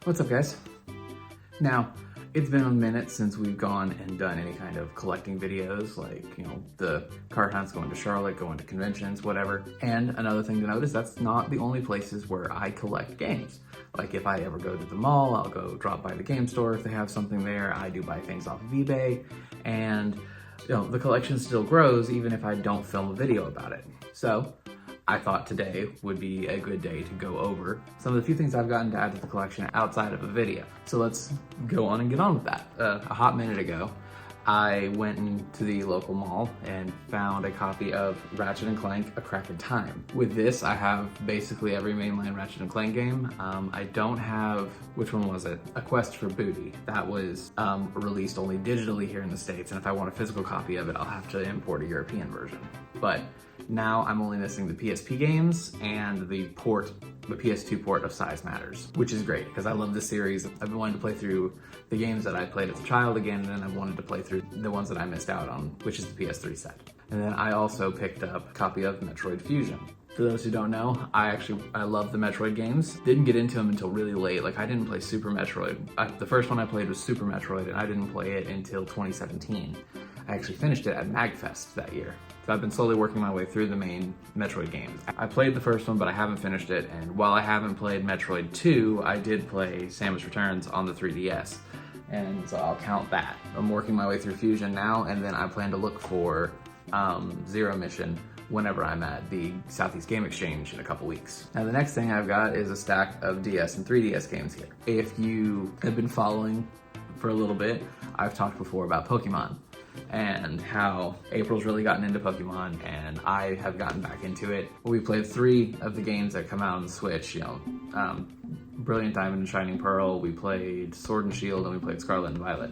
What's up, guys? Now, it's been a minute since we've gone and done any kind of collecting videos, like, you know, the card hunts, going to Charlotte, going to conventions, whatever. And another thing to note is that's not the only places where I collect games. Like if I ever go to the mall, I'll go drop by the game store if they have something there. I do buy things off of eBay, and you know, the collection still grows even if I don't film a video about it. So I thought today would be a good day to go over some of the few things I've gotten to add to the collection outside of a video. So let's go on and get on with that. A hot minute ago, I went into the local mall and found a copy of Ratchet & Clank: A Crack in Time. With this, I have basically every mainline Ratchet & Clank game. I don't have, which one was it? A Quest for Booty. That was released only digitally here in the States, and if I want a physical copy of it, I'll have to import a European version. But now I'm only missing the PSP games and the PS2 port of Size Matters, which is great because I love this series. I've been wanting to play through the games that I played as a child again, and then I wanted to play through the ones that I missed out on, which is the PS3 set. And then I also picked up a copy of Metroid Fusion. For those who don't know, I love the Metroid games. Didn't get into them until really late. Like I didn't play Super Metroid. The first one I played was Super Metroid, and I didn't play it until 2017. I actually finished it at MagFest that year. So I've been slowly working my way through the main Metroid games. I played the first one, but I haven't finished it. And while I haven't played Metroid 2, I did play Samus Returns on the 3DS. And so I'll count that. I'm working my way through Fusion now, and then I plan to look for Zero Mission whenever I'm at the Southeast Game Exchange in a couple weeks. Now the next thing I've got is a stack of DS and 3DS games here. If you have been following for a little bit, I've talked before about Pokemon and how April's really gotten into Pokemon and I have gotten back into it. We played 3 of the games that come out on the Switch, you know, Brilliant Diamond and Shining Pearl, we played Sword and Shield, and we played Scarlet and Violet.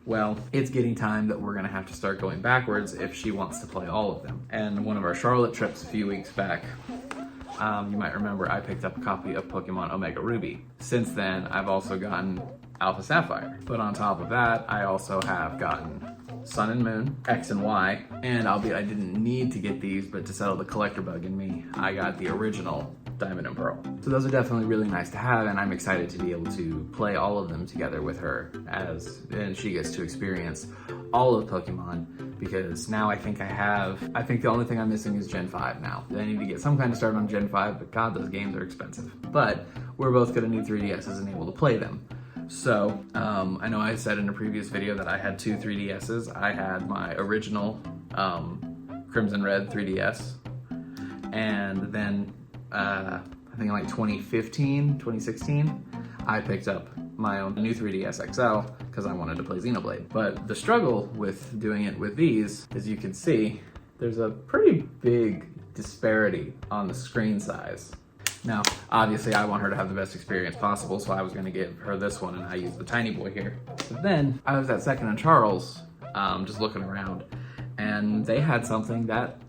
Well, it's getting time that we're gonna have to start going backwards if she wants to play all of them. And one of our Charlotte trips a few weeks back, you might remember I picked up a copy of Pokemon Omega Ruby. Since then, I've also gotten Alpha Sapphire. But on top of that, I also have gotten Sun and Moon, X and Y, and I didn't need to get these, but to settle the collector bug in me, I got the original Diamond and Pearl. So those are definitely really nice to have, and I'm excited to be able to play all of them together with her and she gets to experience all of Pokemon, because now I think the only thing I'm missing is Gen 5 now. I need to get some kind of start on Gen 5, but God, those games are expensive. But we're both gonna need 3DSs and able to play them. So, I know I said in a previous video that I had 2 3DSs. I had my original Crimson Red 3DS, and then I think in like 2015, 2016, I picked up my own new 3DS XL because I wanted to play Xenoblade. But the struggle with doing it with these, as you can see, there's a pretty big disparity on the screen size. Now, obviously I want her to have the best experience possible, so I was gonna give her this one and I used the tiny boy here. But then I was at Second and Charles, just looking around, and they had something that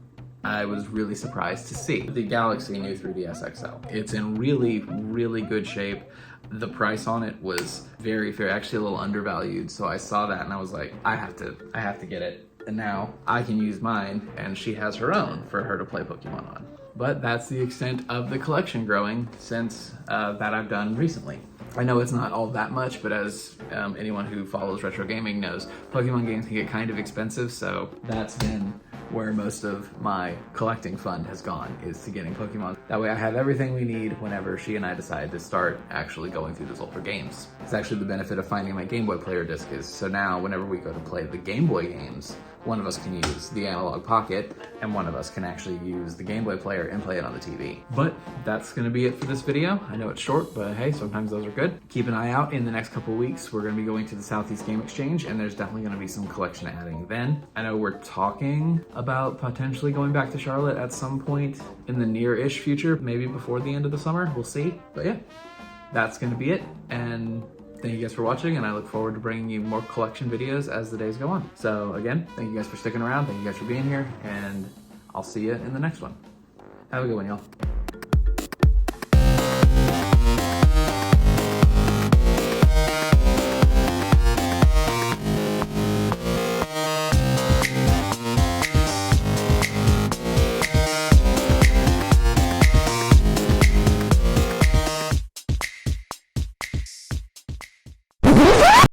I was really surprised to see. The Galaxy new 3DS XL. It's in really, really good shape. The price on it was very fair, actually a little undervalued. So I saw that and I was like, I have to get it. And now I can use mine and she has her own for her to play Pokemon on. But that's the extent of the collection growing since that I've done recently. I know it's not all that much, but as anyone who follows retro gaming knows, Pokemon games can get kind of expensive, so that's been where most of my collecting fund has gone, is to getting Pokemon. That way I have everything we need whenever she and I decide to start actually going through those older games. It's actually the benefit of finding my Game Boy player disc is, so now whenever we go to play the Game Boy games, one of us can use the Analog Pocket, and one of us can actually use the Game Boy player and play it on the TV. But that's gonna be it for this video. I know it's short, but hey, sometimes those are good. Keep an eye out in the next couple weeks. We're gonna be going to the Southeast Game Exchange, and there's definitely gonna be some collection adding then. I know we're talking about potentially going back to Charlotte at some point in the near-ish future, maybe before the end of the summer, we'll see. But yeah, that's gonna be it, and thank you guys for watching, and I look forward to bringing you more collection videos as the days go on. So again, thank you guys for sticking around, thank you guys for being here, and I'll see you in the next one. Have a good one, y'all.